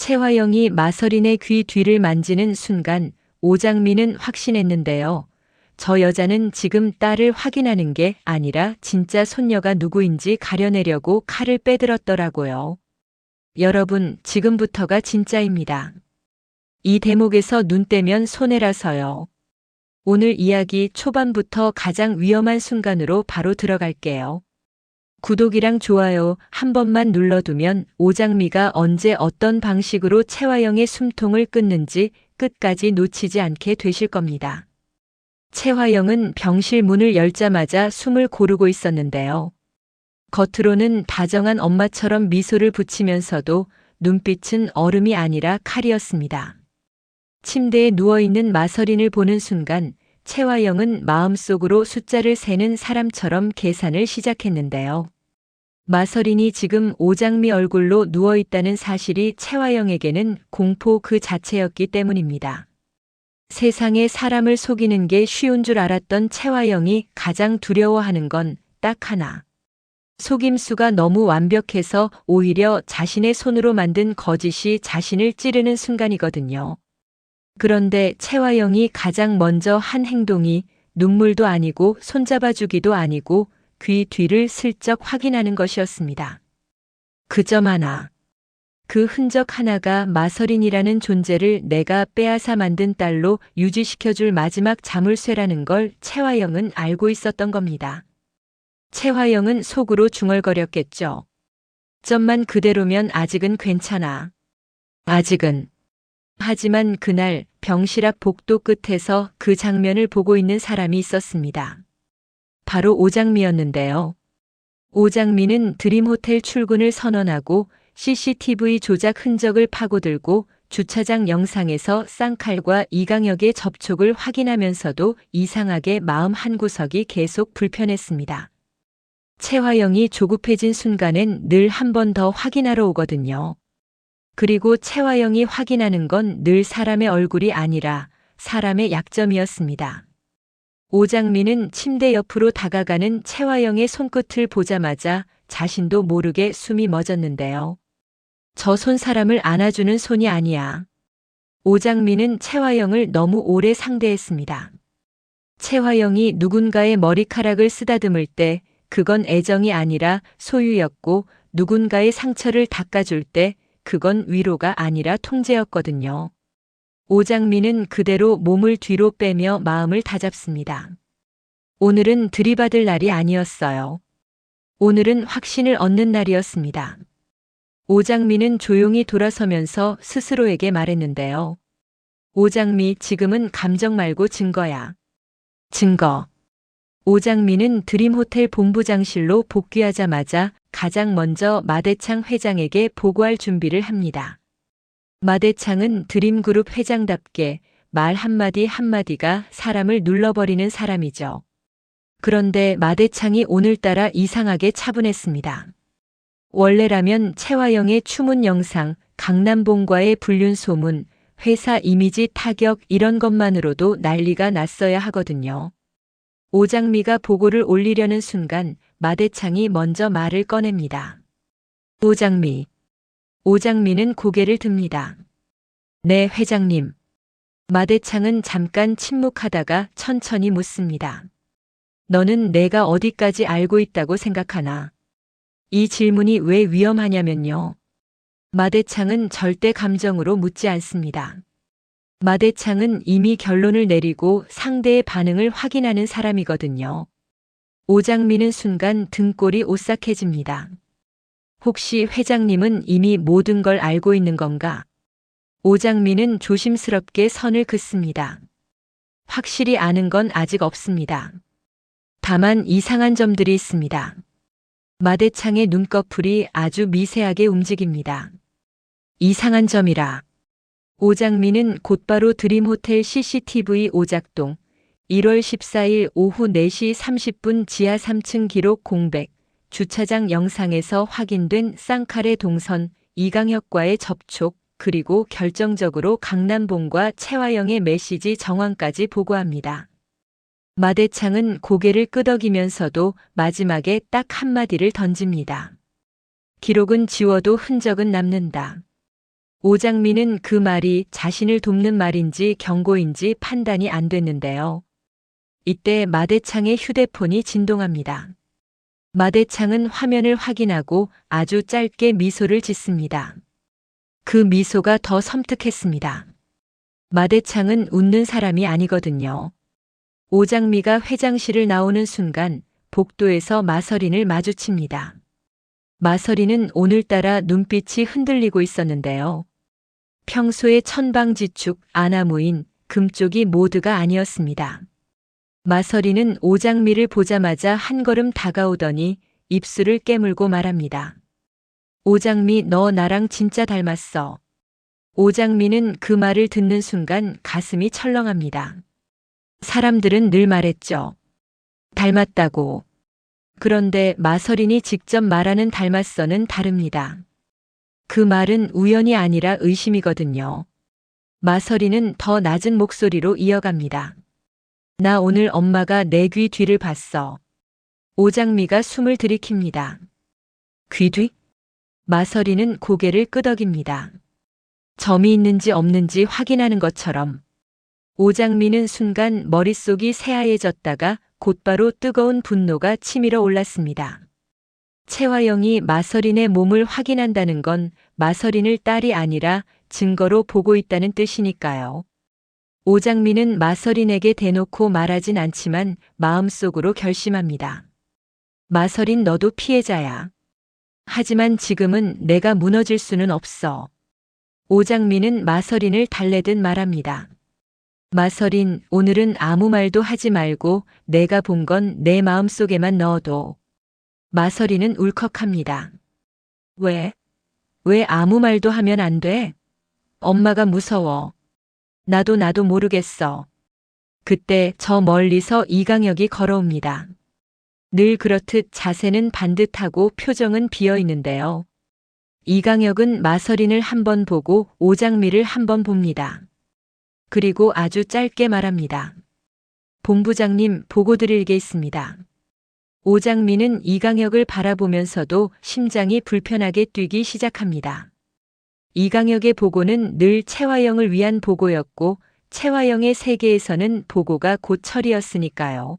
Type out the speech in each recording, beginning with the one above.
채화영이 마서린의 귀 뒤를 만지는 순간 오장미는 확신했는데요. 저 여자는 지금 딸을 확인하는 게 아니라 진짜 손녀가 누구인지 가려내려고 칼을 빼들었더라고요. 여러분, 지금부터가 진짜입니다. 이 대목에서 눈 떼면 손해라서요. 오늘 이야기 초반부터 가장 위험한 순간으로 바로 들어갈게요. 구독이랑 좋아요 한 번만 눌러두면 오장미가 언제 어떤 방식으로 채화영의 숨통을 끊는지 끝까지 놓치지 않게 되실 겁니다. 채화영은 병실 문을 열자마자 숨을 고르고 있었는데요. 겉으로는 다정한 엄마처럼 미소를 붙이면서도 눈빛은 얼음이 아니라 칼이었습니다. 침대에 누워있는 마서린을 보는 순간 채화영은 마음속으로 숫자를 세는 사람처럼 계산을 시작했는데요. 마서린이 지금 오장미 얼굴로 누워있다는 사실이 채화영에게는 공포 그 자체였기 때문입니다. 세상에 사람을 속이는 게 쉬운 줄 알았던 채화영이 가장 두려워하는 건 딱 하나. 속임수가 너무 완벽해서 오히려 자신의 손으로 만든 거짓이 자신을 찌르는 순간이거든요. 그런데 채화영이 가장 먼저 한 행동이 눈물도 아니고 손잡아주기도 아니고 귀 뒤를 슬쩍 확인하는 것이었습니다. 그 점 하나. 그 흔적 하나가 마서린이라는 존재를 내가 빼앗아 만든 딸로 유지시켜줄 마지막 자물쇠라는 걸 채화영은 알고 있었던 겁니다. 채화영은 속으로 중얼거렸겠죠. 점만 그대로면 아직은 괜찮아. 아직은. 하지만 그날 병실 앞 복도 끝에서 그 장면을 보고 있는 사람이 있었습니다. 바로 오장미였는데요. 오장미는 드림호텔 출근을 선언하고 CCTV 조작 흔적을 파고들고 주차장 영상에서 쌍칼과 이강혁의 접촉을 확인하면서도 이상하게 마음 한구석이 계속 불편했습니다. 채화영이 조급해진 순간엔 늘 한 번 더 확인하러 오거든요. 그리고 채화영이 확인하는 건 늘 사람의 얼굴이 아니라 사람의 약점이었습니다. 오장미는 침대 옆으로 다가가는 채화영의 손끝을 보자마자 자신도 모르게 숨이 멎었는데요. 저 손 사람을 안아주는 손이 아니야. 오장미는 채화영을 너무 오래 상대했습니다. 채화영이 누군가의 머리카락을 쓰다듬을 때 그건 애정이 아니라 소유였고 누군가의 상처를 닦아줄 때 그건 위로가 아니라 통제였거든요. 오장미는 그대로 몸을 뒤로 빼며 마음을 다잡습니다. 오늘은 들이받을 날이 아니었어요. 오늘은 확신을 얻는 날이었습니다. 오장미는 조용히 돌아서면서 스스로에게 말했는데요. 오장미, 지금은 감정 말고 증거야. 증거. 오장미는 드림호텔 본부장실로 복귀하자마자 가장 먼저 마대창 회장에게 보고할 준비를 합니다. 마대창은 드림그룹 회장답게 말 한마디 한마디가 사람을 눌러버리는 사람이죠. 그런데 마대창이 오늘따라 이상하게 차분했습니다. 원래라면 채화영의 추문 영상, 강남봉과의 불륜 소문, 회사 이미지 타격 이런 것만으로도 난리가 났어야 하거든요. 오장미가 보고를 올리려는 순간 마대창이 먼저 말을 꺼냅니다. 오장미. 오장미는 고개를 듭니다. 네, 회장님. 마대창은 잠깐 침묵하다가 천천히 묻습니다. 너는 내가 어디까지 알고 있다고 생각하나? 이 질문이 왜 위험하냐면요. 마대창은 절대 감정으로 묻지 않습니다. 마대창은 이미 결론을 내리고 상대의 반응을 확인하는 사람이거든요. 오장미는 순간 등골이 오싹해집니다. 혹시 회장님은 이미 모든 걸 알고 있는 건가? 오장미는 조심스럽게 선을 긋습니다. 확실히 아는 건 아직 없습니다. 다만 이상한 점들이 있습니다. 마대창의 눈꺼풀이 아주 미세하게 움직입니다. 이상한 점이라. 오장미는 곧바로 드림호텔 CCTV 오작동 1월 14일 오후 4시 30분 지하 3층 기록 공백, 주차장 영상에서 확인된 쌍칼의 동선, 이강혁과의 접촉, 그리고 결정적으로 강남봉과 채화영의 메시지 정황까지 보고합니다. 마대창은 고개를 끄덕이면서도 마지막에 딱 한마디를 던집니다. 기록은 지워도 흔적은 남는다. 오장미는 그 말이 자신을 돕는 말인지 경고인지 판단이 안 됐는데요. 이때 마대창의 휴대폰이 진동합니다. 마대창은 화면을 확인하고 아주 짧게 미소를 짓습니다. 그 미소가 더 섬뜩했습니다. 마대창은 웃는 사람이 아니거든요. 오장미가 회장실을 나오는 순간 복도에서 마서린을 마주칩니다. 마서린은 오늘따라 눈빛이 흔들리고 있었는데요. 평소의 천방지축, 아나무인, 금쪽이 모두가 아니었습니다. 마서린은 오장미를 보자마자 한 걸음 다가오더니 입술을 깨물고 말합니다. 오장미, 너 나랑 진짜 닮았어. 오장미는 그 말을 듣는 순간 가슴이 철렁합니다. 사람들은 늘 말했죠. 닮았다고. 그런데 마서린이 직접 말하는 닮았어는 다릅니다. 그 말은 우연이 아니라 의심이거든요. 마서린은 더 낮은 목소리로 이어갑니다. 나 오늘 엄마가 내 귀 뒤를 봤어. 오장미가 숨을 들이킵니다. 귀 뒤? 마서린은 고개를 끄덕입니다. 점이 있는지 없는지 확인하는 것처럼. 오장미는 순간 머릿속이 새하얘졌다가 곧바로 뜨거운 분노가 치밀어 올랐습니다. 채화영이 마서린의 몸을 확인한다는 건 마서린을 딸이 아니라 증거로 보고 있다는 뜻이니까요. 오장미는 마서린에게 대놓고 말하진 않지만 마음속으로 결심합니다. 마서린, 너도 피해자야. 하지만 지금은 내가 무너질 수는 없어. 오장미는 마서린을 달래듯 말합니다. 마서린, 오늘은 아무 말도 하지 말고 내가 본 건 내 마음속에만 넣어둬. 마서린은 울컥합니다. 왜? 왜 아무 말도 하면 안 돼? 엄마가 무서워. 나도 모르겠어. 그때 저 멀리서 이강혁이 걸어옵니다. 늘 그렇듯 자세는 반듯하고 표정은 비어 있는데요. 이강혁은 마서린을 한 번 보고 오장미를 한 번 봅니다. 그리고 아주 짧게 말합니다. 본부장님, 보고 드릴 게 있습니다. 오장미는 이강혁을 바라보면서도 심장이 불편하게 뛰기 시작합니다. 이강혁의 보고는 늘 채화영을 위한 보고였고 채화영의 세계에서는 보고가 곧 철이었으니까요.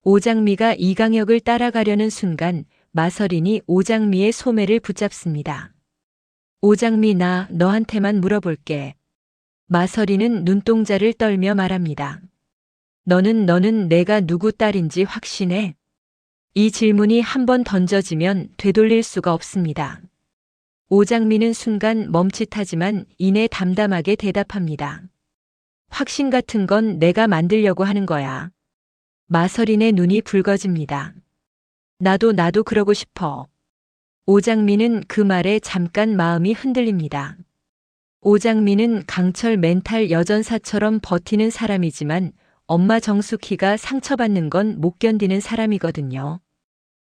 오장미가 이강혁을 따라가려는 순간 마서린이 오장미의 소매를 붙잡습니다. 오장미, 나 너한테만 물어볼게. 마서린은 눈동자를 떨며 말합니다. 너는 내가 누구 딸인지 확신해? 이 질문이 한 번 던져지면 되돌릴 수가 없습니다. 오장미는 순간 멈칫하지만 이내 담담하게 대답합니다. 확신 같은 건 내가 만들려고 하는 거야. 마서린의 눈이 붉어집니다. 나도 그러고 싶어. 오장미는 그 말에 잠깐 마음이 흔들립니다. 오장미는 강철 멘탈 여전사처럼 버티는 사람이지만 엄마 정숙희가 상처받는 건 못 견디는 사람이거든요.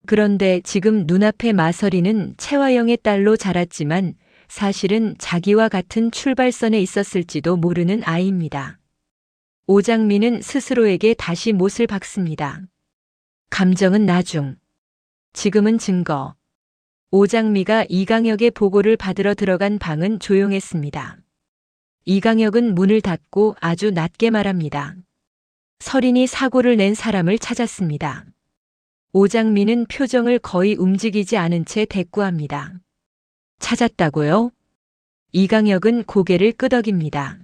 그런데 지금 눈앞의 마서린은 채화영의 딸로 자랐지만 사실은 자기와 같은 출발선에 있었을지도 모르는 아이입니다. 오장미는 스스로에게 다시 못을 박습니다. 감정은 나중. 지금은 증거. 오장미가 이강혁의 보고를 받으러 들어간 방은 조용했습니다. 이강혁은 문을 닫고 아주 낮게 말합니다. 서린이 사고를 낸 사람을 찾았습니다. 오장미는 표정을 거의 움직이지 않은 채 대꾸합니다. 찾았다고요? 이강혁은 고개를 끄덕입니다.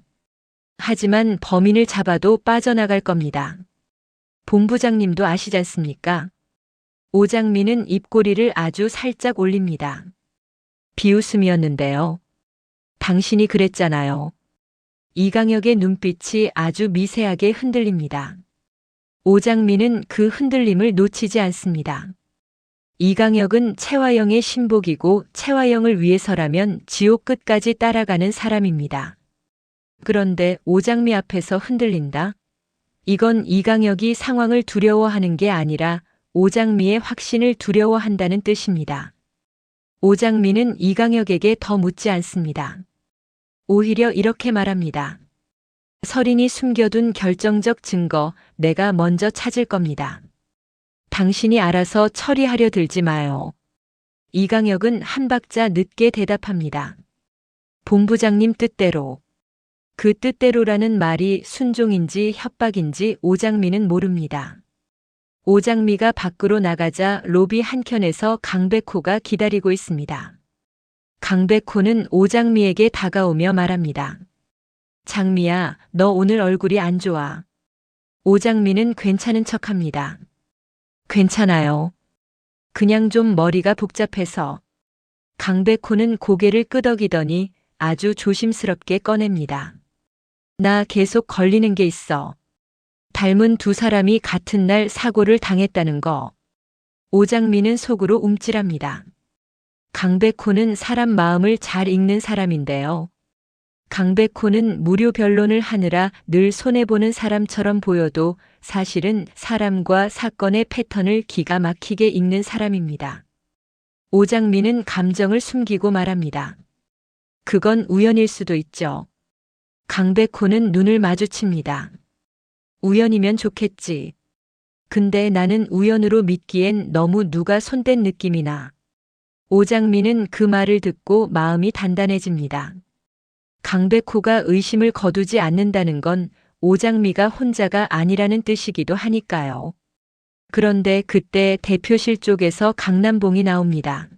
하지만 범인을 잡아도 빠져나갈 겁니다. 본부장님도 아시지 않습니까? 오장미는 입꼬리를 아주 살짝 올립니다. 비웃음이었는데요. 당신이 그랬잖아요. 이강혁의 눈빛이 아주 미세하게 흔들립니다. 오장미는 그 흔들림을 놓치지 않습니다. 이강혁은 채화영의 신복이고 채화영을 위해서라면 지옥 끝까지 따라가는 사람입니다. 그런데 오장미 앞에서 흔들린다? 이건 이강혁이 상황을 두려워하는 게 아니라 오장미의 확신을 두려워한다는 뜻입니다. 오장미는 이강혁에게 더 묻지 않습니다. 오히려 이렇게 말합니다. 서린이 숨겨둔 결정적 증거 내가 먼저 찾을 겁니다. 당신이 알아서 처리하려 들지 마요. 이강혁은 한 박자 늦게 대답합니다. 본부장님 뜻대로. 그 뜻대로라는 말이 순종인지 협박인지 오장미는 모릅니다. 오장미가 밖으로 나가자 로비 한켠에서 강백호가 기다리고 있습니다. 강백호는 오장미에게 다가오며 말합니다. 장미야, 너 오늘 얼굴이 안 좋아. 오장미는 괜찮은 척합니다. 괜찮아요. 그냥 좀 머리가 복잡해서. 강백호는 고개를 끄덕이더니 아주 조심스럽게 꺼냅니다. 나 계속 걸리는 게 있어. 닮은 두 사람이 같은 날 사고를 당했다는 거. 오장미는 속으로 움찔합니다. 강백호는 사람 마음을 잘 읽는 사람인데요. 강백호는 무료 변론을 하느라 늘 손해보는 사람처럼 보여도 사실은 사람과 사건의 패턴을 기가 막히게 읽는 사람입니다. 오장미는 감정을 숨기고 말합니다. 그건 우연일 수도 있죠. 강백호는 눈을 마주칩니다. 우연이면 좋겠지. 근데 나는 우연으로 믿기엔 너무 누가 손댄 느낌이 나. 오장미는 그 말을 듣고 마음이 단단해집니다. 강백호가 의심을 거두지 않는다는 건 오장미가 혼자가 아니라는 뜻이기도 하니까요. 그런데 그때 대표실 쪽에서 강남봉이 나옵니다.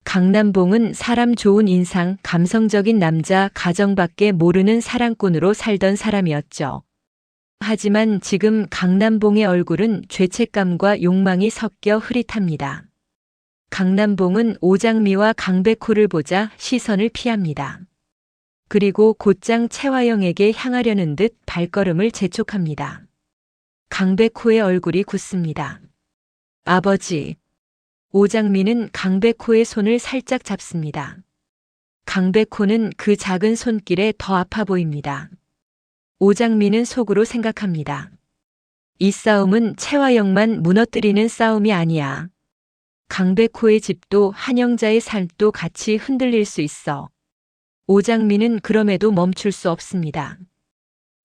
강남봉은 사람 좋은 인상, 감성적인 남자, 가정밖에 모르는 사랑꾼으로 살던 사람이었죠. 하지만 지금 강남봉의 얼굴은 죄책감과 욕망이 섞여 흐릿합니다. 강남봉은 오장미와 강백호를 보자 시선을 피합니다. 그리고 곧장 채화영에게 향하려는 듯 발걸음을 재촉합니다. 강백호의 얼굴이 굳습니다. 아버지. 오장미는 강백호의 손을 살짝 잡습니다. 강백호는 그 작은 손길에 더 아파 보입니다. 오장미는 속으로 생각합니다. 이 싸움은 채화영만 무너뜨리는 싸움이 아니야. 강백호의 집도 한영자의 삶도 같이 흔들릴 수 있어. 오장미는 그럼에도 멈출 수 없습니다.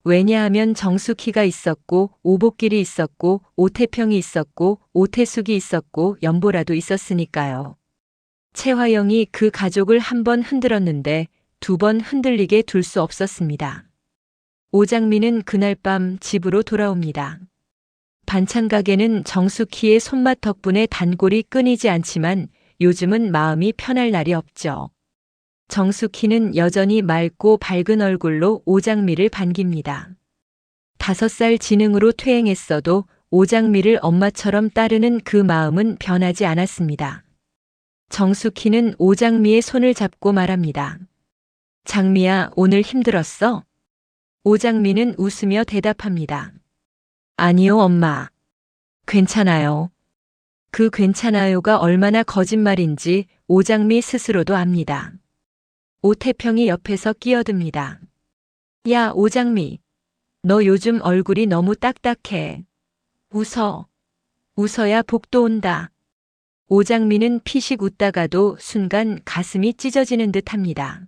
왜냐하면 정숙희가 있었고 오복길이 있었고 오태평이 있었고 오태숙이 있었고 연보라도 있었으니까요. 채화영이 그 가족을 한 번 흔들었는데 두 번 흔들리게 둘 수 없었습니다. 오장미는 그날 밤 집으로 돌아옵니다. 반찬 가게는 정숙희의 손맛 덕분에 단골이 끊이지 않지만 요즘은 마음이 편할 날이 없죠. 정숙희는 여전히 맑고 밝은 얼굴로 오장미를 반깁니다. 5살 지능으로 퇴행했어도 오장미를 엄마처럼 따르는 그 마음은 변하지 않았습니다. 정숙희는 오장미의 손을 잡고 말합니다. 장미야, 오늘 힘들었어? 오장미는 웃으며 대답합니다. 아니요, 엄마. 괜찮아요. 그 괜찮아요가 얼마나 거짓말인지 오장미 스스로도 압니다. 오태평이 옆에서 끼어듭니다. 야, 오장미. 너 요즘 얼굴이 너무 딱딱해. 웃어. 웃어야 복도 온다. 오장미는 피식 웃다가도 순간 가슴이 찢어지는 듯 합니다.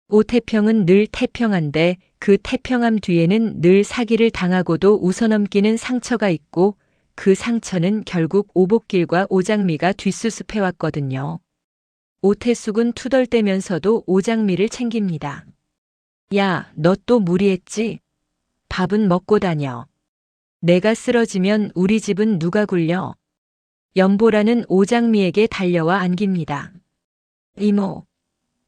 오태평은 늘 태평한데 그 태평함 뒤에는 늘 사기를 당하고도 웃어넘기는 상처가 있고 그 상처는 결국 오복길과 오장미가 뒷수습해왔거든요. 오태숙은 투덜대면서도 오장미를 챙깁니다. 야, 너 또 무리했지? 밥은 먹고 다녀. 내가 쓰러지면 우리 집은 누가 굴려? 연보라는 오장미에게 달려와 안깁니다. 이모,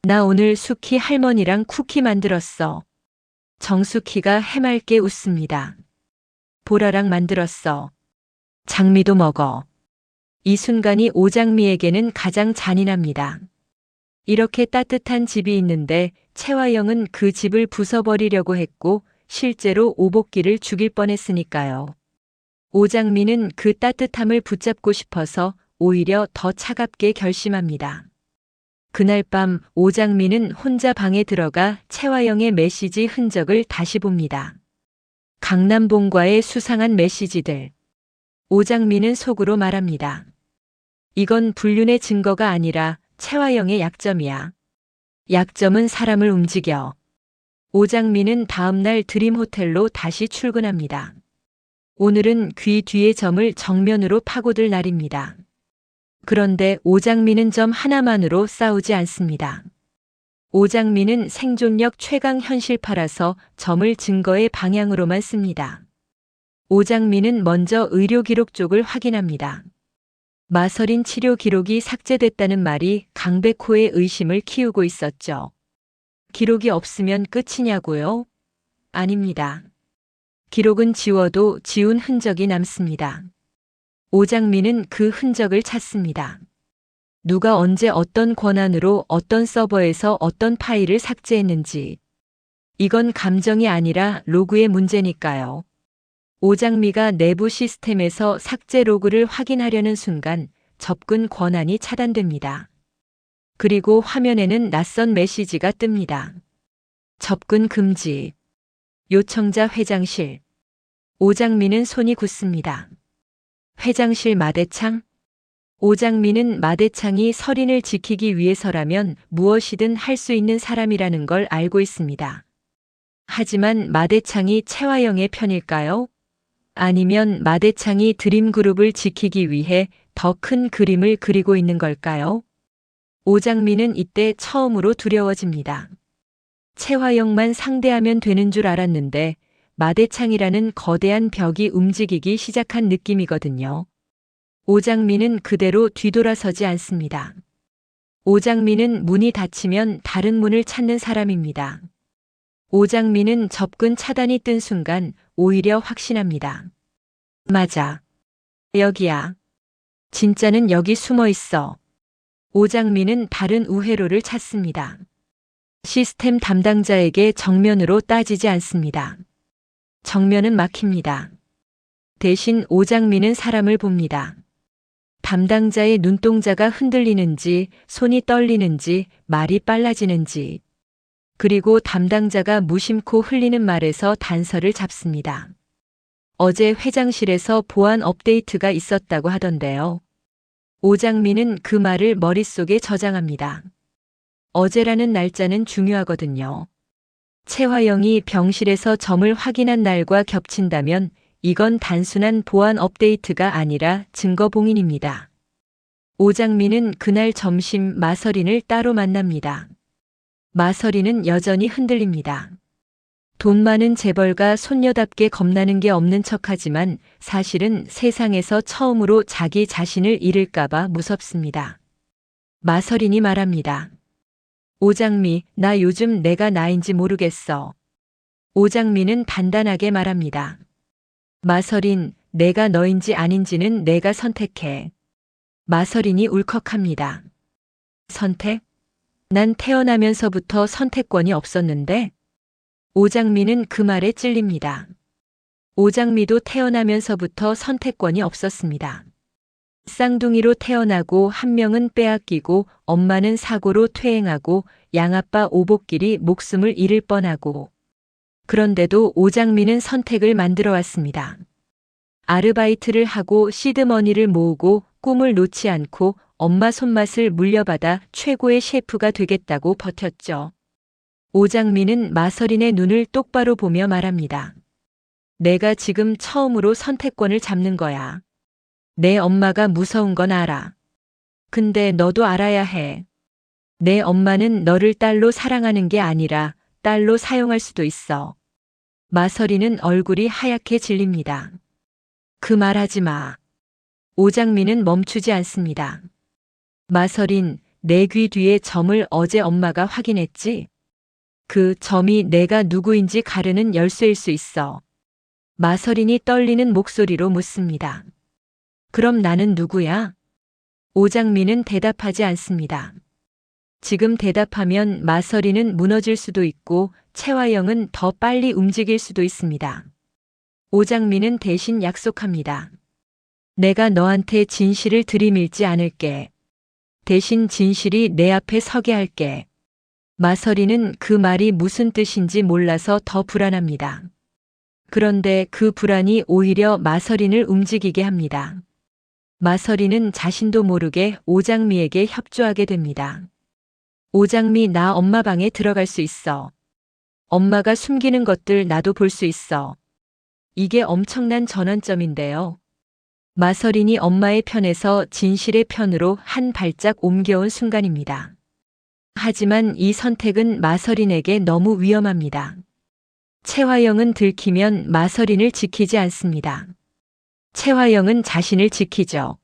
나 오늘 숙희 할머니랑 쿠키 만들었어. 정숙희가 해맑게 웃습니다. 보라랑 만들었어. 장미도 먹어. 이 순간이 오장미에게는 가장 잔인합니다. 이렇게 따뜻한 집이 있는데 채화영은 그 집을 부숴버리려고 했고 실제로 오복길을 죽일 뻔했으니까요. 오장미는 그 따뜻함을 붙잡고 싶어서 오히려 더 차갑게 결심합니다. 그날 밤 오장미는 혼자 방에 들어가 채화영의 메시지 흔적을 다시 봅니다. 강남봉과의 수상한 메시지들. 오장미는 속으로 말합니다. 이건 불륜의 증거가 아니라 채화영의 약점이야. 약점은 사람을 움직여. 오장미는 다음날 드림호텔로 다시 출근합니다. 오늘은 귀 뒤의 점을 정면으로 파고들 날입니다. 그런데 오장미는 점 하나만으로 싸우지 않습니다. 오장미는 생존력 최강 현실파라서 점을 증거의 방향으로만 씁니다. 오장미는 먼저 의료 기록 쪽을 확인합니다. 마서린 치료 기록이 삭제됐다는 말이 강백호의 의심을 키우고 있었죠. 기록이 없으면 끝이냐고요? 아닙니다. 기록은 지워도 지운 흔적이 남습니다. 오장미는 그 흔적을 찾습니다. 누가 언제 어떤 권한으로 어떤 서버에서 어떤 파일을 삭제했는지. 이건 감정이 아니라 로그의 문제니까요. 오장미가 내부 시스템에서 삭제 로그를 확인하려는 순간 접근 권한이 차단됩니다. 그리고 화면에는 낯선 메시지가 뜹니다. 접근 금지. 요청자 회장실. 오장미는 손이 굳습니다. 회장실 마대창? 오장미는 마대창이 서린을 지키기 위해서라면 무엇이든 할 수 있는 사람이라는 걸 알고 있습니다. 하지만 마대창이 채화영의 편일까요? 아니면 마대창이 드림그룹을 지키기 위해 더 큰 그림을 그리고 있는 걸까요? 오장미는 이때 처음으로 두려워집니다. 채화영만 상대하면 되는 줄 알았는데 마대창이라는 거대한 벽이 움직이기 시작한 느낌이거든요. 오장미는 그대로 뒤돌아서지 않습니다. 오장미는 문이 닫히면 다른 문을 찾는 사람입니다. 오장미는 접근 차단이 뜬 순간 오히려 확신합니다. 맞아. 여기야. 진짜는 여기 숨어 있어. 오장미는 다른 우회로를 찾습니다. 시스템 담당자에게 정면으로 따지지 않습니다. 정면은 막힙니다. 대신 오장미는 사람을 봅니다. 담당자의 눈동자가 흔들리는지, 손이 떨리는지, 말이 빨라지는지. 그리고 담당자가 무심코 흘리는 말에서 단서를 잡습니다. 어제 회장실에서 보안 업데이트가 있었다고 하던데요. 오장미는 그 말을 머릿속에 저장합니다. 어제라는 날짜는 중요하거든요. 채화영이 병실에서 점을 확인한 날과 겹친다면 이건 단순한 보안 업데이트가 아니라 증거 봉인입니다. 오장미는 그날 점심 마서린을 따로 만납니다. 마서린은 여전히 흔들립니다. 돈 많은 재벌가 손녀답게 겁나는 게 없는 척하지만 사실은 세상에서 처음으로 자기 자신을 잃을까봐 무섭습니다. 마서린이 말합니다. 오장미, 나 요즘 내가 나인지 모르겠어. 오장미는 단단하게 말합니다. 마서린, 내가 너인지 아닌지는 내가 선택해. 마서린이 울컥합니다. 선택? 난 태어나면서부터 선택권이 없었는데? 오장미는 그 말에 찔립니다. 오장미도 태어나면서부터 선택권이 없었습니다. 쌍둥이로 태어나고 한 명은 빼앗기고 엄마는 사고로 퇴행하고 양아빠 오복길이 목숨을 잃을 뻔하고. 그런데도 오장미는 선택을 만들어 왔습니다. 아르바이트를 하고 시드머니를 모으고 꿈을 놓지 않고 엄마 손맛을 물려받아 최고의 셰프가 되겠다고 버텼죠. 오장미는 마서린의 눈을 똑바로 보며 말합니다. 내가 지금 처음으로 선택권을 잡는 거야. 내 엄마가 무서운 건 알아. 근데 너도 알아야 해. 내 엄마는 너를 딸로 사랑하는 게 아니라 딸로 사용할 수도 있어. 마서린은 얼굴이 하얗게 질립니다. 그 말 하지 마. 오장미는 멈추지 않습니다. 마서린, 내 귀 뒤에 점을 어제 엄마가 확인했지? 그 점이 내가 누구인지 가르는 열쇠일 수 있어. 마서린이 떨리는 목소리로 묻습니다. 그럼 나는 누구야? 오장미는 대답하지 않습니다. 지금 대답하면 마서린은 무너질 수도 있고 채화영은 더 빨리 움직일 수도 있습니다. 오장미는 대신 약속합니다. 내가 너한테 진실을 들이밀지 않을게. 대신 진실이 내 앞에 서게 할게. 마서린은 그 말이 무슨 뜻인지 몰라서 더 불안합니다. 그런데 그 불안이 오히려 마서린을 움직이게 합니다. 마서린은 자신도 모르게 오장미에게 협조하게 됩니다. 오장미, 나 엄마 방에 들어갈 수 있어. 엄마가 숨기는 것들 나도 볼 수 있어. 이게 엄청난 전환점인데요. 마서린이 엄마의 편에서 진실의 편으로 한 발짝 옮겨온 순간입니다. 하지만 이 선택은 마서린에게 너무 위험합니다. 채화영은 들키면 마서린을 지키지 않습니다. 채화영은 자신을 지키죠.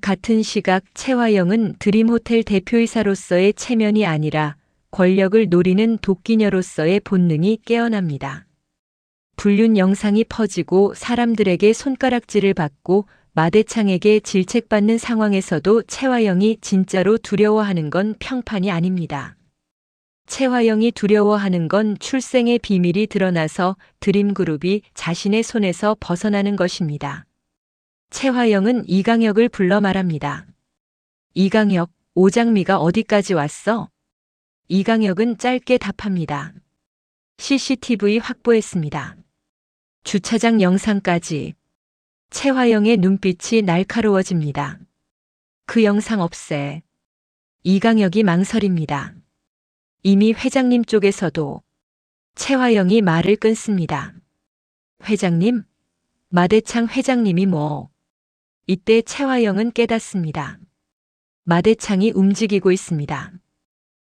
같은 시각 채화영은 드림호텔 대표이사로서의 체면이 아니라 권력을 노리는 도끼녀로서의 본능이 깨어납니다. 불륜 영상이 퍼지고 사람들에게 손가락질을 받고 마대창에게 질책받는 상황에서도 채화영이 진짜로 두려워하는 건 평판이 아닙니다. 채화영이 두려워하는 건 출생의 비밀이 드러나서 드림그룹이 자신의 손에서 벗어나는 것입니다. 채화영은 이강혁을 불러 말합니다. 이강혁, 오장미가 어디까지 왔어? 이강혁은 짧게 답합니다. CCTV 확보했습니다. 주차장 영상까지. 채화영의 눈빛이 날카로워집니다. 그 영상 없애. 이강혁이 망설입니다. 이미 회장님 쪽에서도. 채화영이 말을 끊습니다. 회장님? 마대창 회장님이 뭐? 이때 채화영은 깨닫습니다. 마대창이 움직이고 있습니다.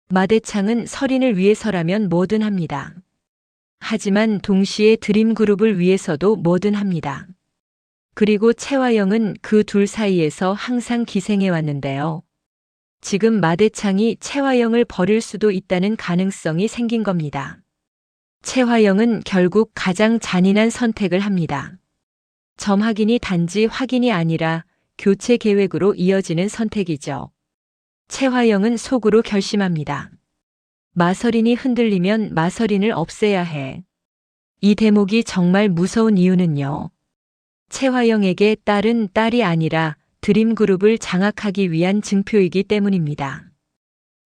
마대창은 설인을 위해서라면 뭐든 합니다. 하지만 동시에 드림그룹을 위해서도 뭐든 합니다. 그리고 채화영은 그 둘 사이에서 항상 기생해 왔는데요. 지금 마대창이 채화영을 버릴 수도 있다는 가능성이 생긴 겁니다. 채화영은 결국 가장 잔인한 선택을 합니다. 점 확인이 단지 확인이 아니라 교체 계획으로 이어지는 선택이죠. 채화영은 속으로 결심합니다. 마서린이 흔들리면 마서린을 없애야 해. 이 대목이 정말 무서운 이유는요. 채화영에게 딸은 딸이 아니라 드림그룹을 장악하기 위한 증표이기 때문입니다.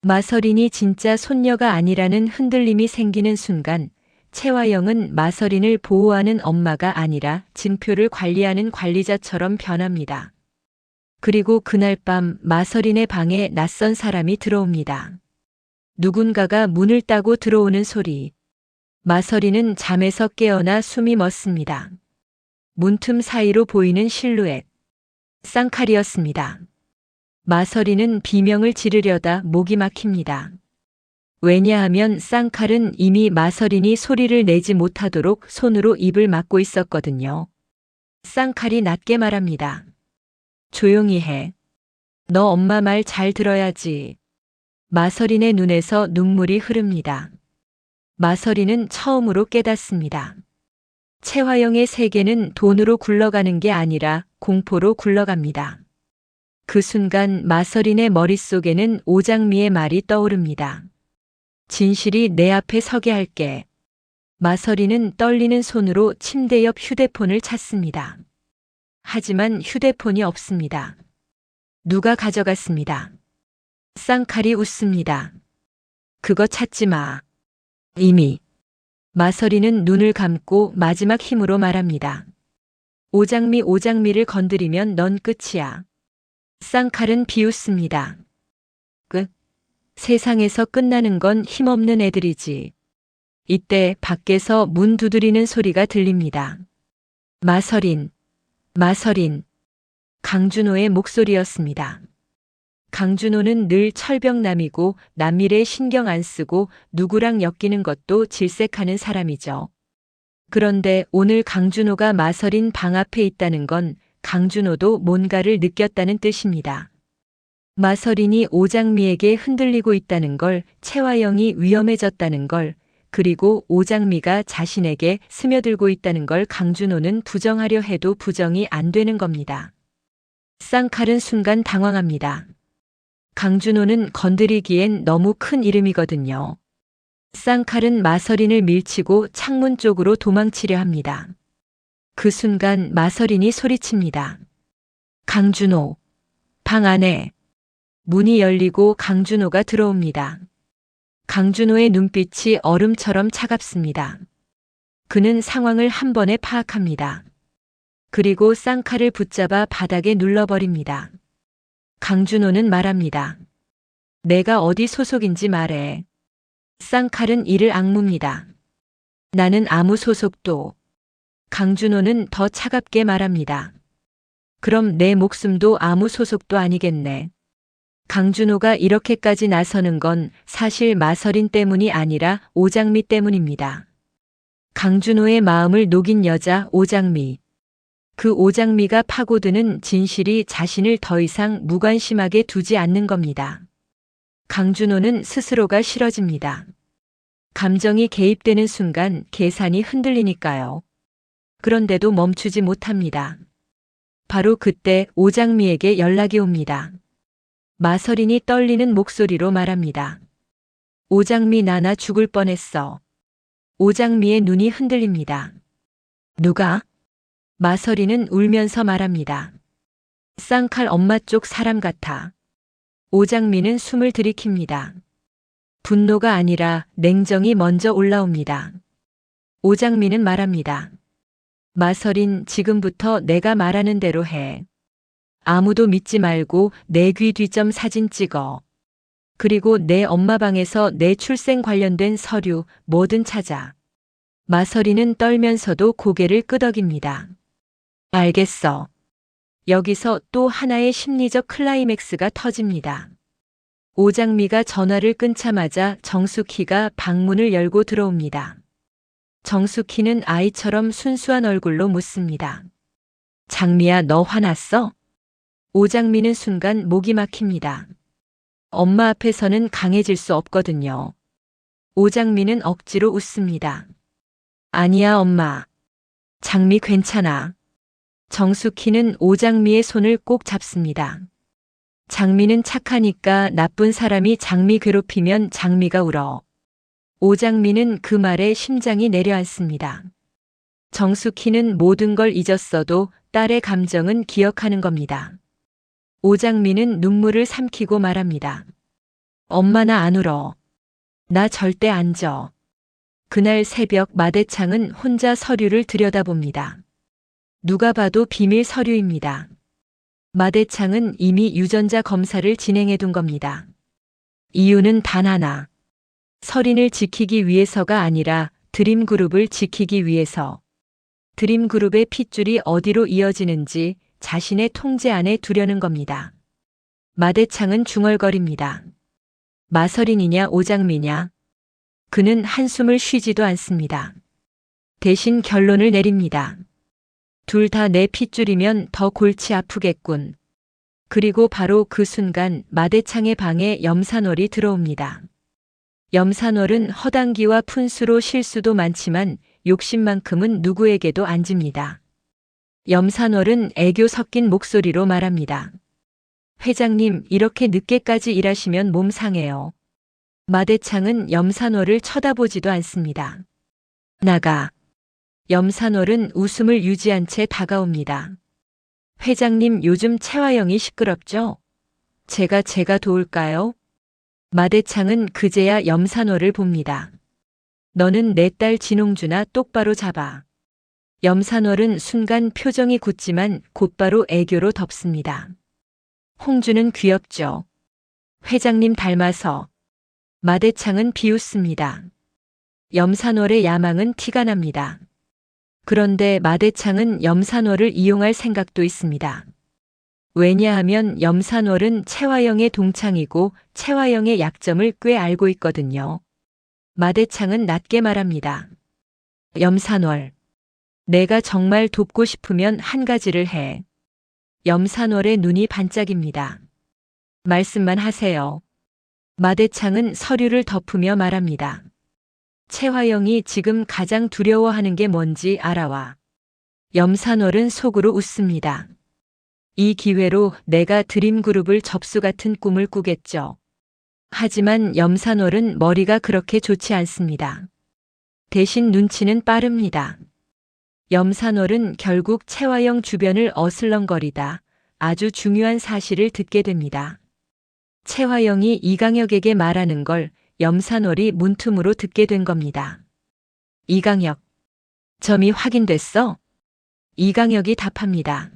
마서린이 진짜 손녀가 아니라는 흔들림이 생기는 순간 채화영은 마서린을 보호하는 엄마가 아니라 증표를 관리하는 관리자처럼 변합니다. 그리고 그날 밤 마서린의 방에 낯선 사람이 들어옵니다. 누군가가 문을 따고 들어오는 소리. 마서린은 잠에서 깨어나 숨이 멎습니다. 문틈 사이로 보이는 실루엣. 쌍칼이었습니다. 마서린은 비명을 지르려다 목이 막힙니다. 왜냐하면 쌍칼은 이미 마서린이 소리를 내지 못하도록 손으로 입을 막고 있었거든요. 쌍칼이 낮게 말합니다. 조용히 해. 너 엄마 말 잘 들어야지. 마서린의 눈에서 눈물이 흐릅니다. 마서린은 처음으로 깨닫습니다. 채화영의 세계는 돈으로 굴러가는 게 아니라 공포로 굴러갑니다. 그 순간 마서린의 머릿속에는 오장미의 말이 떠오릅니다. 진실이 내 앞에 서게 할게. 마서린은 떨리는 손으로 침대 옆 휴대폰을 찾습니다. 하지만 휴대폰이 없습니다. 누가 가져갔습니다. 쌍칼이 웃습니다. 그거 찾지 마. 이미. 마서린은 눈을 감고 마지막 힘으로 말합니다. 오장미를 건드리면 넌 끝이야. 쌍칼은 비웃습니다. 끝. 세상에서 끝나는 건 힘없는 애들이지. 이때 밖에서 문 두드리는 소리가 들립니다. 마서린. 강준호의 목소리였습니다. 강준호는 늘 철벽남이고 남일에 신경 안 쓰고 누구랑 엮이는 것도 질색하는 사람이죠. 그런데 오늘 강준호가 마서린 방 앞에 있다는 건 강준호도 뭔가를 느꼈다는 뜻입니다. 마서린이 오장미에게 흔들리고 있다는 걸, 채화영이 위험해졌다는 걸, 그리고 오장미가 자신에게 스며들고 있다는 걸 강준호는 부정하려 해도 부정이 안 되는 겁니다. 쌍칼은 순간 당황합니다. 강준호는 건드리기엔 너무 큰 이름이거든요. 쌍칼은 마서린을 밀치고 창문 쪽으로 도망치려 합니다. 그 순간 마서린이 소리칩니다. 강준호. 방 안에. 문이 열리고 강준호가 들어옵니다. 강준호의 눈빛이 얼음처럼 차갑습니다. 그는 상황을 한 번에 파악합니다. 그리고 쌍칼을 붙잡아 바닥에 눌러버립니다. 강준호는 말합니다. 내가 어디 소속인지 말해. 쌍칼은 이를 악뭅니다. 나는 아무 소속도. 강준호는 더 차갑게 말합니다. 그럼 내 목숨도 아무 소속도 아니겠네. 강준호가 이렇게까지 나서는 건 사실 마서린 때문이 아니라 오장미 때문입니다. 강준호의 마음을 녹인 여자 오장미. 그 오장미가 파고드는 진실이 자신을 더 이상 무관심하게 두지 않는 겁니다. 강준호는 스스로가 싫어집니다. 감정이 개입되는 순간 계산이 흔들리니까요. 그런데도 멈추지 못합니다. 바로 그때 오장미에게 연락이 옵니다. 마서린이 떨리는 목소리로 말합니다. 오장미, 나 죽을 뻔했어. 오장미의 눈이 흔들립니다. 누가? 마서린은 울면서 말합니다. 쌍칼 엄마 쪽 사람 같아. 오장미는 숨을 들이킵니다. 분노가 아니라 냉정이 먼저 올라옵니다. 오장미는 말합니다. 마서린, 지금부터 내가 말하는 대로 해. 아무도 믿지 말고 내 귀 뒤점 사진 찍어. 그리고 내 엄마 방에서 내 출생 관련된 서류 뭐든 찾아. 마서린은 떨면서도 고개를 끄덕입니다. 알겠어. 여기서 또 하나의 심리적 클라이맥스가 터집니다. 오장미가 전화를 끊자마자 정숙희가 방문을 열고 들어옵니다. 정숙희는 아이처럼 순수한 얼굴로 묻습니다. 장미야, 너 화났어? 오장미는 순간 목이 막힙니다. 엄마 앞에서는 강해질 수 없거든요. 오장미는 억지로 웃습니다. 아니야, 엄마. 장미 괜찮아. 정숙희는 오장미의 손을 꼭 잡습니다. 장미는 착하니까 나쁜 사람이 장미 괴롭히면 장미가 울어. 오장미는 그 말에 심장이 내려앉습니다. 정숙희는 모든 걸 잊었어도 딸의 감정은 기억하는 겁니다. 오장미는 눈물을 삼키고 말합니다. 엄마, 나 안 울어. 나 절대 안 져. 그날 새벽 마대창은 혼자 서류를 들여다봅니다. 누가 봐도 비밀 서류입니다. 마대창은 이미 유전자 검사를 진행해둔 겁니다. 이유는 단 하나. 서린을 지키기 위해서가 아니라 드림그룹을 지키기 위해서. 드림그룹의 핏줄이 어디로 이어지는지 자신의 통제 안에 두려는 겁니다. 마대창은 중얼거립니다. 마서린이냐 오장미냐? 그는 한숨을 쉬지도 않습니다. 대신 결론을 내립니다. 둘 다 내 핏줄이면 더 골치 아프겠군. 그리고 바로 그 순간 마대창의 방에 염산월이 들어옵니다. 염산월은 허당기와 푼수로 실수도 많지만 욕심만큼은 누구에게도 안 집니다. 염산월은 애교 섞인 목소리로 말합니다. 회장님, 이렇게 늦게까지 일하시면 몸 상해요. 마대창은 염산월을 쳐다보지도 않습니다. 나가. 염산월은 웃음을 유지한 채 다가옵니다. 회장님, 요즘 채화영이 시끄럽죠? 제가 도울까요? 마대창은 그제야 염산월을 봅니다. 너는 내 딸 진홍주나 똑바로 잡아. 염산월은 순간 표정이 굳지만 곧바로 애교로 덮습니다. 홍주는 귀엽죠. 회장님 닮아서. 마대창은 비웃습니다. 염산월의 야망은 티가 납니다. 그런데 마대창은 염산월을 이용할 생각도 있습니다. 왜냐하면 염산월은 채화영의 동창이고 채화영의 약점을 꽤 알고 있거든요. 마대창은 낮게 말합니다. 염산월. 내가 정말 돕고 싶으면 한 가지를 해. 염산월의 눈이 반짝입니다. 말씀만 하세요. 마대창은 서류를 덮으며 말합니다. 채화영이 지금 가장 두려워하는 게 뭔지 알아와. 염산월은 속으로 웃습니다. 이 기회로 내가 드림그룹을 접수 같은 꿈을 꾸겠죠. 하지만 염산월은 머리가 그렇게 좋지 않습니다. 대신 눈치는 빠릅니다. 염산월은 결국 채화영 주변을 어슬렁거리다 아주 중요한 사실을 듣게 됩니다. 채화영이 이강혁에게 말하는 걸 염산월이 문틈으로 듣게 된 겁니다. 이강혁. 점이 확인됐어? 이강혁이 답합니다.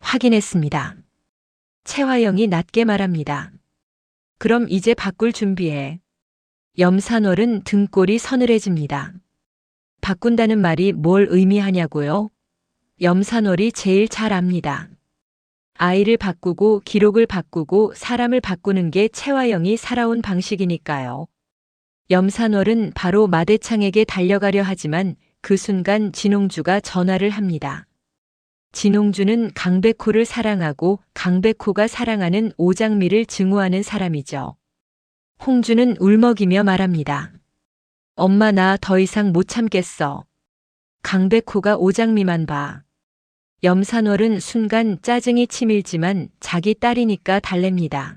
확인했습니다. 채화영이 낮게 말합니다. 그럼 이제 바꿀 준비해. 염산월은 등골이 서늘해집니다. 바꾼다는 말이 뭘 의미하냐고요? 염산월이 제일 잘 압니다. 아이를 바꾸고 기록을 바꾸고 사람을 바꾸는 게 채화영이 살아온 방식이니까요. 염산월은 바로 마대창에게 달려가려 하지만 그 순간 진홍주가 전화를 합니다. 진홍주는 강백호를 사랑하고 강백호가 사랑하는 오장미를 증오하는 사람이죠. 홍주는 울먹이며 말합니다. 엄마 나 더 이상 못 참겠어. 강백호가 오장미만 봐. 염산월은 순간 짜증이 치밀지만 자기 딸이니까 달랩니다.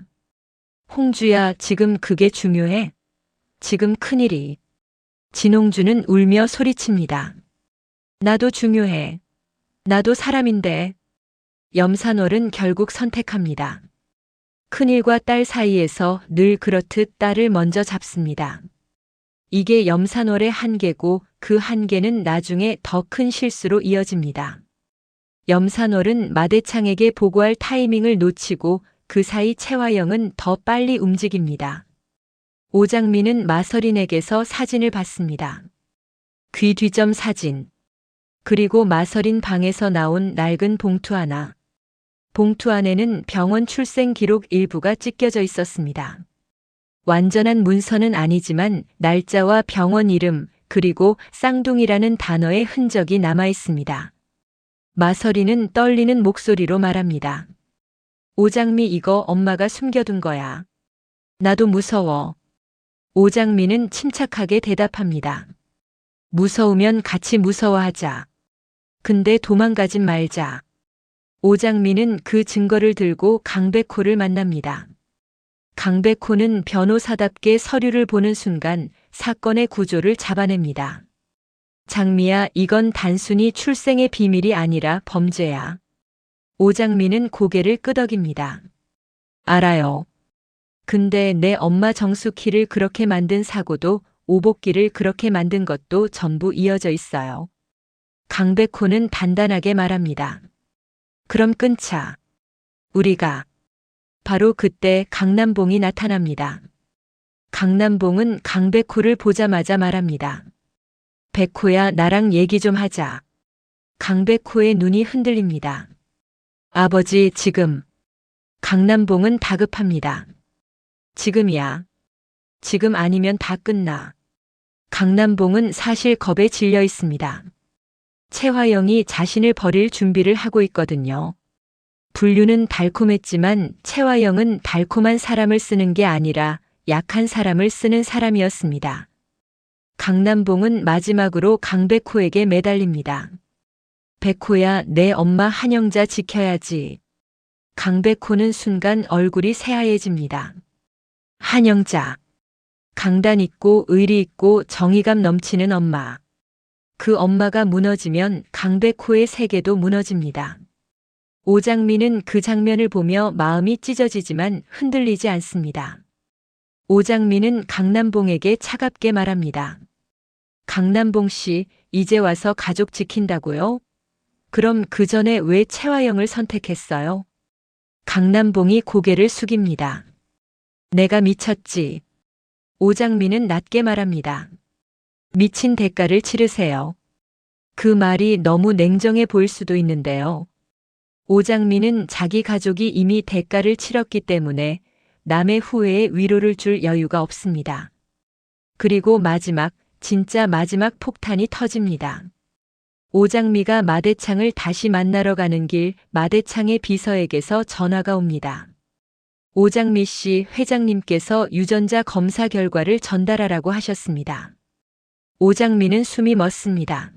홍주야, 지금 그게 중요해? 지금 큰일이. 진홍주는 울며 소리칩니다. 나도 중요해. 나도 사람인데. 염산월은 결국 선택합니다. 큰일과 딸 사이에서 늘 그렇듯 딸을 먼저 잡습니다. 이게 염산월의 한계고 그 한계는 나중에 더 큰 실수로 이어집니다. 염산월은 마대창에게 보고할 타이밍을 놓치고 그 사이 채화영은 더 빨리 움직입니다. 오장미는 마서린에게서 사진을 받습니다. 귀 뒤점 사진. 그리고 마서린 방에서 나온 낡은 봉투 하나. 봉투 안에는 병원 출생 기록 일부가 찢겨져 있었습니다. 완전한 문서는 아니지만 날짜와 병원 이름 그리고 쌍둥이라는 단어의 흔적이 남아 있습니다. 마서린은 떨리는 목소리로 말합니다. 오장미 이거 엄마가 숨겨둔 거야. 나도 무서워. 오장미는 침착하게 대답합니다. 무서우면 같이 무서워하자. 근데 도망가진 말자. 오장미는 그 증거를 들고 강백호를 만납니다. 강백호는 변호사답게 서류를 보는 순간 사건의 구조를 잡아냅니다. 장미야, 이건 단순히 출생의 비밀이 아니라 범죄야. 오장미는 고개를 끄덕입니다. 알아요. 근데 내 엄마 정숙희를 그렇게 만든 사고도 오복기를 그렇게 만든 것도 전부 이어져 있어요. 강백호는 단단하게 말합니다. 그럼 끊자. 우리가. 바로 그때 강남봉이 나타납니다. 강남봉은 강백호를 보자마자 말합니다. 백호야, 나랑 얘기 좀 하자. 강백호의 눈이 흔들립니다. 아버지, 지금. 강남봉은 다급합니다. 지금이야. 지금 아니면 다 끝나. 강남봉은 사실 겁에 질려 있습니다. 채화영이 자신을 버릴 준비를 하고 있거든요. 분류는 달콤했지만 채화영은 달콤한 사람을 쓰는 게 아니라 약한 사람을 쓰는 사람이었습니다. 강남봉은 마지막으로 강백호에게 매달립니다. 백호야, 내 엄마 한영자 지켜야지. 강백호는 순간 얼굴이 새하얘집니다. 한영자. 강단 있고 의리 있고 정의감 넘치는 엄마. 그 엄마가 무너지면 강백호의 세계도 무너집니다. 오장미는 그 장면을 보며 마음이 찢어지지만 흔들리지 않습니다. 오장미는 강남봉에게 차갑게 말합니다. 강남봉 씨, 이제 와서 가족 지킨다고요? 그럼 그 전에 왜 채화영을 선택했어요? 강남봉이 고개를 숙입니다. 내가 미쳤지. 오장미는 낮게 말합니다. 미친 대가를 치르세요. 그 말이 너무 냉정해 보일 수도 있는데요. 오장미는 자기 가족이 이미 대가를 치렀기 때문에 남의 후회에 위로를 줄 여유가 없습니다. 그리고 마지막, 진짜 마지막 폭탄이 터집니다. 오장미가 마대창을 다시 만나러 가는 길 마대창의 비서에게서 전화가 옵니다. 오장미 씨, 회장님께서 유전자 검사 결과를 전달하라고 하셨습니다. 오장미는 숨이 멎습니다.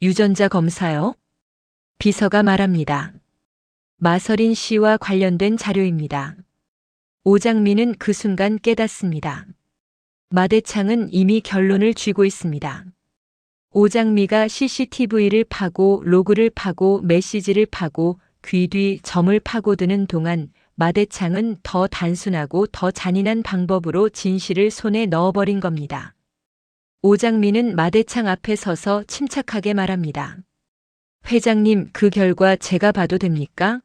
유전자 검사요? 비서가 말합니다. 마서린 씨와 관련된 자료입니다. 오장미는 그 순간 깨닫습니다. 마대창은 이미 결론을 쥐고 있습니다. 오장미가 CCTV를 파고 로그를 파고 메시지를 파고 귀 뒤 점을 파고드는 동안 마대창은 더 단순하고 더 잔인한 방법으로 진실을 손에 넣어버린 겁니다. 오장미는 마대창 앞에 서서 침착하게 말합니다. 회장님, 그 결과 제가 봐도 됩니까?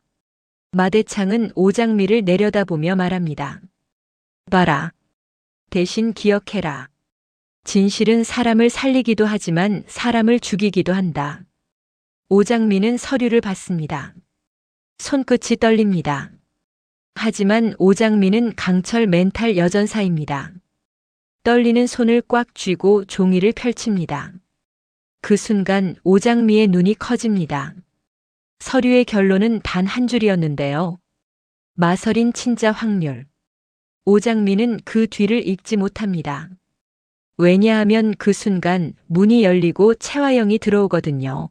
마대창은 오장미를 내려다보며 말합니다. 봐라. 대신 기억해라. 진실은 사람을 살리기도 하지만 사람을 죽이기도 한다. 오장미는 서류를 받습니다. 손끝이 떨립니다. 하지만 오장미는 강철 멘탈 여전사입니다. 떨리는 손을 꽉 쥐고 종이를 펼칩니다. 그 순간 오장미의 눈이 커집니다. 서류의 결론은 단 한 줄이었는데요. 마설인 친자 확률. 오장미는 그 뒤를 읽지 못합니다. 왜냐하면 그 순간 문이 열리고 채화영이 들어오거든요.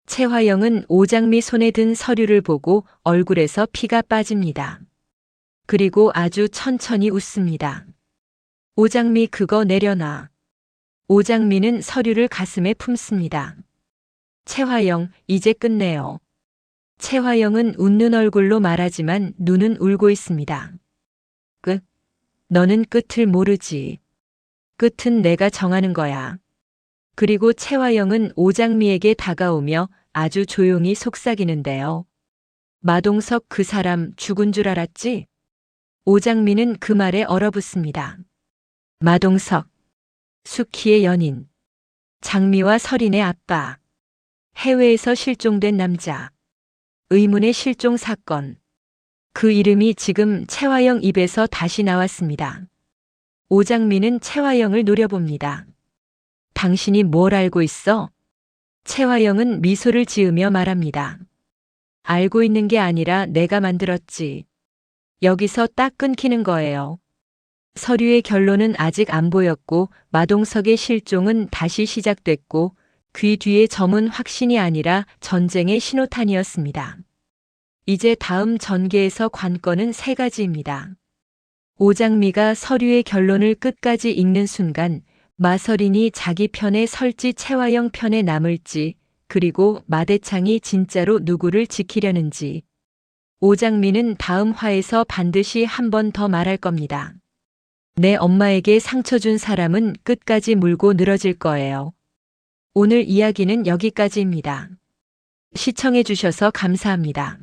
채화영은 오장미 손에 든 서류를 보고 얼굴에서 피가 빠집니다. 그리고 아주 천천히 웃습니다. 오장미 그거 내려놔. 오장미는 서류를 가슴에 품습니다. 채화영, 이제 끝내요. 채화영은 웃는 얼굴로 말하지만 눈은 울고 있습니다. 끝. 너는 끝을 모르지. 끝은 내가 정하는 거야. 그리고 채화영은 오장미에게 다가오며 아주 조용히 속삭이는데요. 마동석 그 사람 죽은 줄 알았지? 오장미는 그 말에 얼어붙습니다. 마동석. 수키의 연인. 장미와 설인의 아빠. 해외에서 실종된 남자. 의문의 실종 사건. 그 이름이 지금 채화영 입에서 다시 나왔습니다. 오장미는 채화영을 노려봅니다. 당신이 뭘 알고 있어? 채화영은 미소를 지으며 말합니다. 알고 있는 게 아니라 내가 만들었지. 여기서 딱 끊기는 거예요. 서류의 결론은 아직 안 보였고 마동석의 실종은 다시 시작됐고 귀 뒤의 점은 확신이 아니라 전쟁의 신호탄이었습니다. 이제 다음 전개에서 관건은 세 가지입니다. 오장미가 서류의 결론을 끝까지 읽는 순간 마설인이 자기 편에 설지 채화영 편에 남을지 그리고 마대창이 진짜로 누구를 지키려는지 오장미는 다음 화에서 반드시 한 번 더 말할 겁니다. 내 엄마에게 상처 준 사람은 끝까지 물고 늘어질 거예요. 오늘 이야기는 여기까지입니다. 시청해 주셔서 감사합니다.